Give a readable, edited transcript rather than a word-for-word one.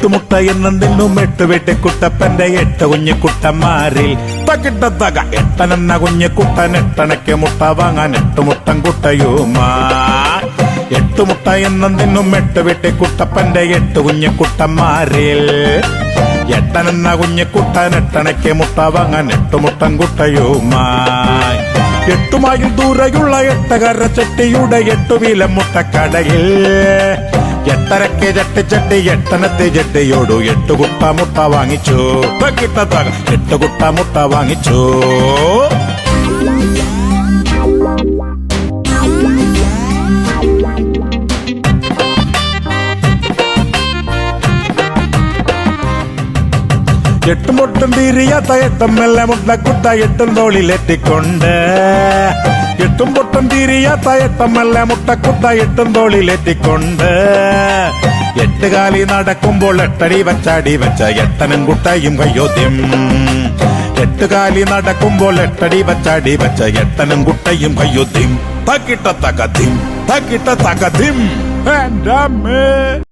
എട്ടുമുട്ട എന്നും തിന്നും എട്ട് വീട്ടിക്കുട്ടപ്പന്റെ എട്ട് കുഞ്ഞിക്കുട്ടന്മാരിൽ തകിട്ട തക എട്ടനെന്ന കുഞ്ഞിക്കുട്ടൻ എട്ടണയ്ക്ക് മുട്ട വാങ്ങാൻ എട്ടുമുട്ടൻ കുട്ടയുമാ. എട്ടുമുട്ട എന്നും തിന്നും എട്ട് വീട്ടിക്കുട്ടപ്പന്റെ എട്ട് കുഞ്ഞിക്കുട്ടന്മാരിൽ എട്ടനെന്ന കുഞ്ഞിക്കുട്ടൻ എട്ടണയ്ക്ക് മുട്ട വാങ്ങാൻ എട്ടുമുട്ടൻ കുട്ടയുമായി. 8 മൈൽ ദൂരെയുള്ള എട്ടകര ചെട്ടിയുടെ 8 വീലം മുട്ടക്കടയിൽ എട്ടരക്ക് ചട്ടി എട്ടനത്തെ ചെട്ടിയോടു 8 കുട്ട മുട്ട വാങ്ങിച്ചു. 8 കുട്ട മുട്ട വാങ്ങിച്ചു. എട്ടും പൊട്ടും തീരിയാത്ത എട്ടും മെല്ലെ മുട്ടക്കുട്ട എട്ടും തോളിലെത്തിക്കൊണ്ട് എട്ടും പൊട്ടും തീരിയാത്ത എട്ടും മെല്ലെ മുട്ടക്കുട്ട എട്ടും തോളിലെത്തിക്കൊണ്ട് 8 കാലി നടക്കുമ്പോൾ 8 അടി വച്ചാടി വെച്ച എട്ടനും കുട്ടയും കയ്യോദ്യം. 8 കാലി നടക്കുമ്പോൾ 8 അടി വച്ചാടി വെച്ച എട്ടനും കുട്ടയും കയ്യോദ്യം. തകിട്ട തകതിം തകിട്ട തകതിം.